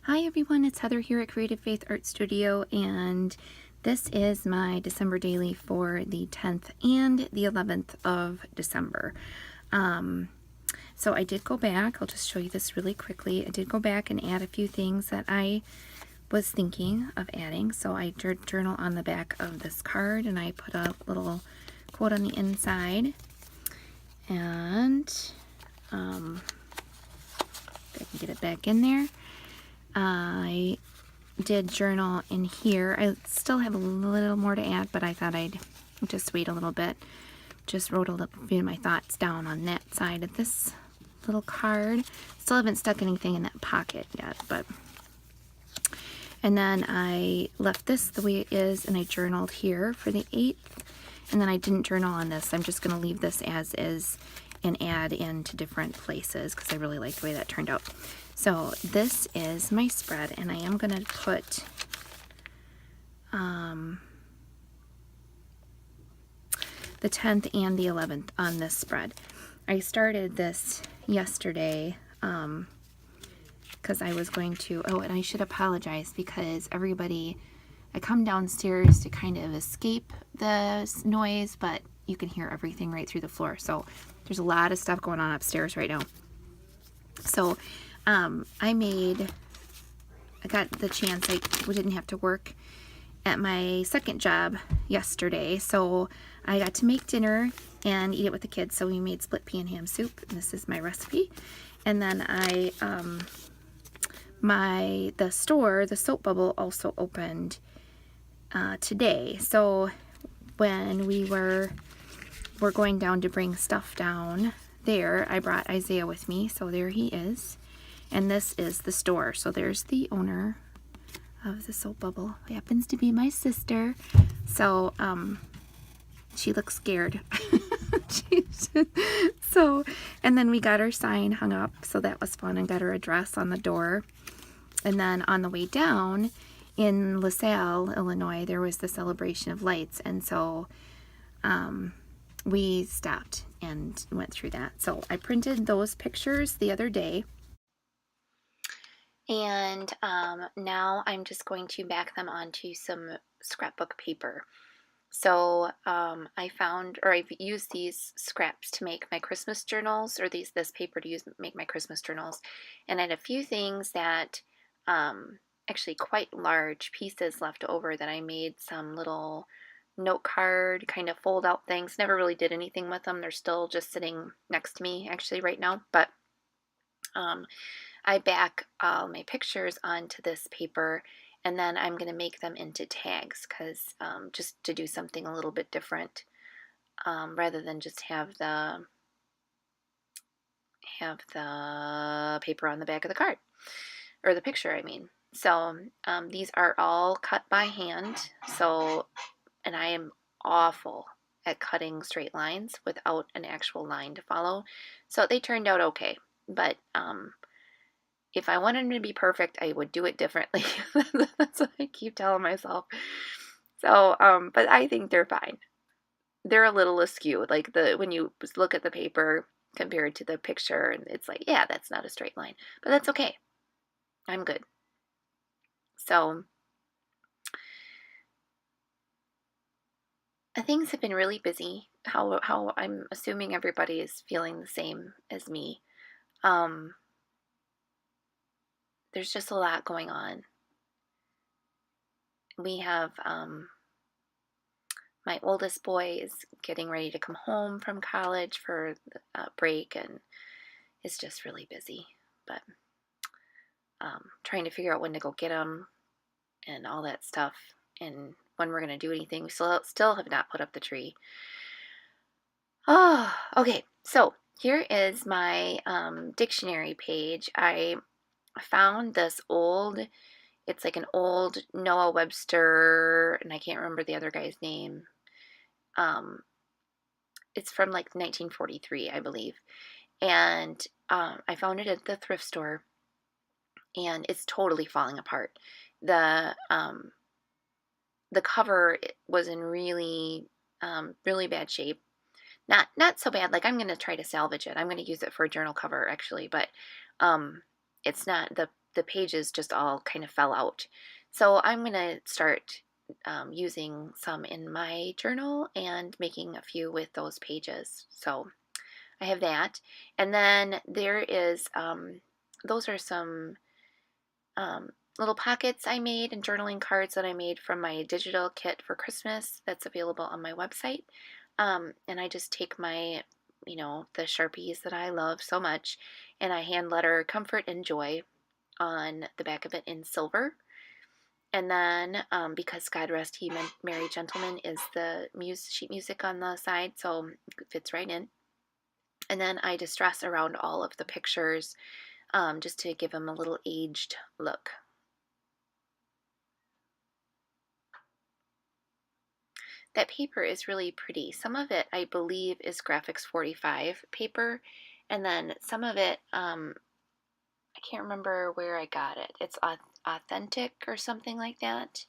Hi everyone, it's Heather here at Creative Faith Art Studio, and this is my December daily for the 10th and the 11th of December. So I did go back, I'll just show you this really quickly. I did go back and add a few things that I was thinking of adding. So I journal on the back of this card, and I put a little quote on the inside. And if I can get it back in there. I did journal in here. I still have a little more to add, but I thought I'd just wait a little bit. Just wrote a few of my thoughts down on that side of this little card. Still haven't stuck anything in that pocket yet, but. And then I left this the way it is, and I journaled here for the 8th. And then I didn't journal on this. I'm just going to leave this as is and add into different places because I really like the way that turned out. So this is my spread, and I am going to put the 10th and the 11th on this spread. I started this yesterday because I was going to, and I should apologize because I come downstairs to kind of escape the noise, but you can hear everything right through the floor. So there's a lot of stuff going on upstairs right now. So I got the chance, we didn't have to work at my second job yesterday, so I got to make dinner and eat it with the kids. So we made split pea and ham soup, and this is my recipe. And then the store, the Soap Bubble, also opened today. So when we're going down to bring stuff down there, I brought Isaiah with me, so there he is. And this is the store. So there's the owner of the Soap Bubble. It happens to be my sister. So she looks scared. And then we got our sign hung up, so that was fun, and got her address on the door. And then on the way down in LaSalle, Illinois, there was the celebration of lights, and so we stopped and went through that. So I printed those pictures the other day. And now I'm just going to back them onto some scrapbook paper. So I've used these scraps to make my Christmas journals, or this paper to make my Christmas journals. And I had a few things that, actually quite large pieces left over, that I made some little note card kind of fold out things. Never really did anything with them. They're still just sitting next to me actually right now. But I back all my pictures onto this paper, and then I'm going to make them into tags, because just to do something a little bit different, rather than just have the paper on the back of the card, or the picture, I mean. So these are all cut by hand. So, and I am awful at cutting straight lines without an actual line to follow. So they turned out okay, but if I wanted them to be perfect, I would do it differently. That's what I keep telling myself. So, but I think they're fine. They're a little askew, like when you look at the paper compared to the picture, and it's like, yeah, that's not a straight line, but that's okay. I'm good. So, things have been really busy. How I'm assuming everybody is feeling the same as me. There's just a lot going on. We have my oldest boy is getting ready to come home from college for the break, and it's just really busy. But trying to figure out when to go get him and all that stuff, and when we're going to do anything. We still have not put up the tree. Oh, okay. So here is my dictionary page. I found this it's like an old Noah Webster, and I can't remember the other guy's name. It's from like 1943, I believe. And I found it at the thrift store, and it's totally falling apart. The cover was in really bad shape. Not so bad. Like, I'm going to try to salvage it. I'm going to use it for a journal cover, actually, but it's not, the pages just all kind of fell out. So I'm going to start using some in my journal and making a few with those pages. So I have that. And then there is, those are some um, little pockets I made and journaling cards that I made from my digital kit for Christmas that's available on my website. And I just take my, the Sharpies that I love so much, and I hand letter comfort and joy on the back of it in silver. And then, because God Rest Ye Merry Gentlemen is the sheet music on the side, so it fits right in. And then I distress around all of the pictures just to give them a little aged look. That paper is really pretty. Some of it, I believe, is Graphics 45 paper, and then some of it, I can't remember where I got it. It's authentic or something like that,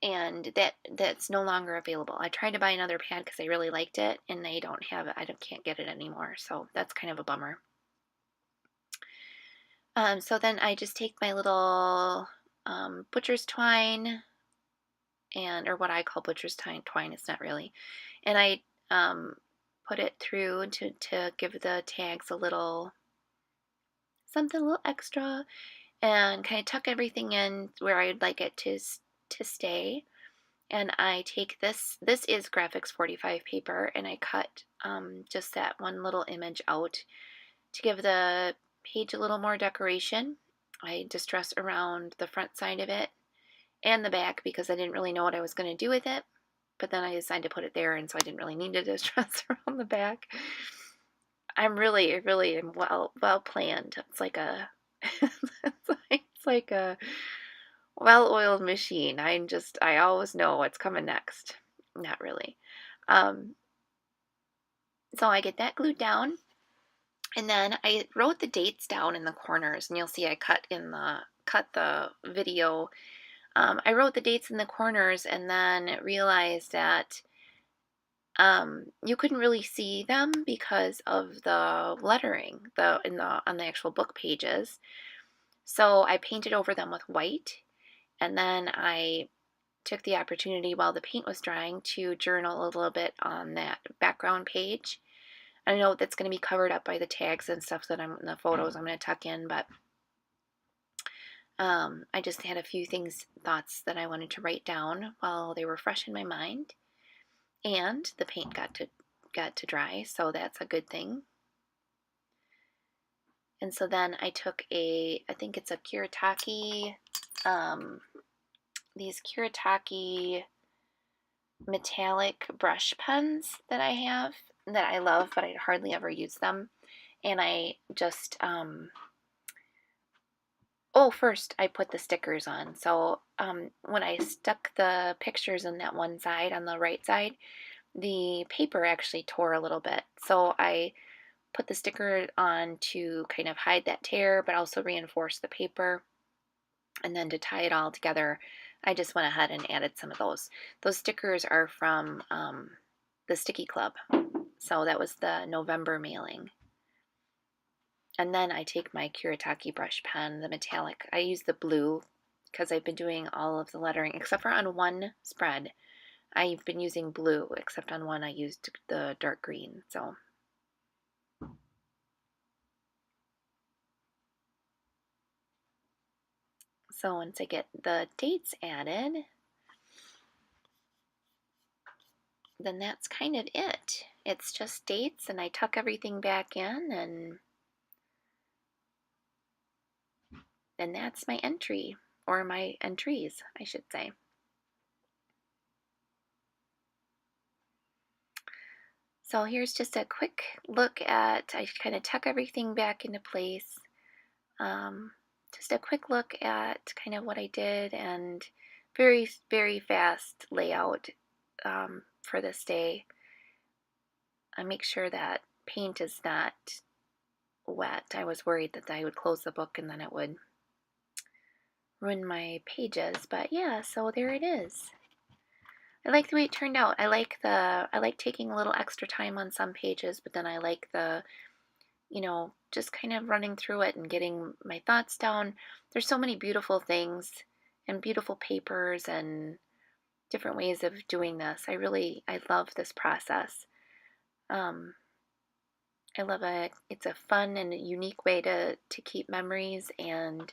and that's no longer available. I tried to buy another pad because I really liked it, and they don't have it. Can't get it anymore, so that's kind of a bummer. So then I just take my little butcher's twine, or what I call butcher's twine. It's not really, and I put it through to give the tags a little something a little extra, and kind of tuck everything in where I'd like it to stay. And I take this is Graphics 45 paper, and I cut just that one little image out to give the page a little more decoration. I distress around the front side of it and the back because I didn't really know what I was going to do with it. But then I decided to put it there, and so I didn't really need to distress around the back. I'm really well planned. It's like a it's like a well-oiled machine. I always know what's coming next. Not really. So I get that glued down, and then I wrote the dates down in the corners, and you'll see I cut the video. I wrote the dates in the corners, and then realized that you couldn't really see them because of the lettering on the actual book pages. So I painted over them with white, and then I took the opportunity while the paint was drying to journal a little bit on that background page. I know that's going to be covered up by the tags and stuff the photos I'm going to tuck in, but I just had a few thoughts that I wanted to write down while they were fresh in my mind, and the paint got to dry, so that's a good thing. And so then I took I think it's a Kuretake, these Kuretake metallic brush pens that I have, that I love, but I hardly ever use them. And I just, first I put the stickers on. So when I stuck the pictures in that one side, on the right side, the paper actually tore a little bit. So I put the sticker on to kind of hide that tear, but also reinforce the paper. And then to tie it all together, I just went ahead and added some of those. Those stickers are from the Sticky Club. So that was the November mailing. And then I take my Kuretake brush pen, the metallic. I use the blue because I've been doing all of the lettering, except for on one spread. I've been using blue, except on one I used the dark green. So once I get the dates added, then that's kind of it. It's just dates, and I tuck everything back in, and that's my entry, or my entries, I should say. So here's just a quick look at, I kind of tuck everything back into place. Just a quick look at kind of what I did, and very, very fast layout for this day. I make sure that paint is not wet. I was worried that I would close the book and then it would ruin my pages, but yeah, so there it is. I like the way it turned out. I like taking a little extra time on some pages, but then I like the you know, just kind of running through it and getting my thoughts down. There's so many beautiful things and beautiful papers and different ways of doing this. I love this process. Um, I love it. It's a fun and a unique way to keep memories and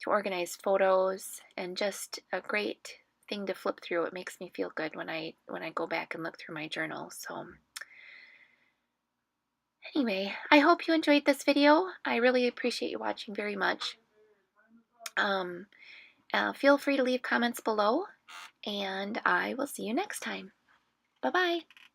to organize photos, and just a great thing to flip through. It makes me feel good when I go back and look through my journal. So anyway, I hope you enjoyed this video. I really appreciate you watching very much. Um, feel free to leave comments below, and I will see you next time. Bye bye.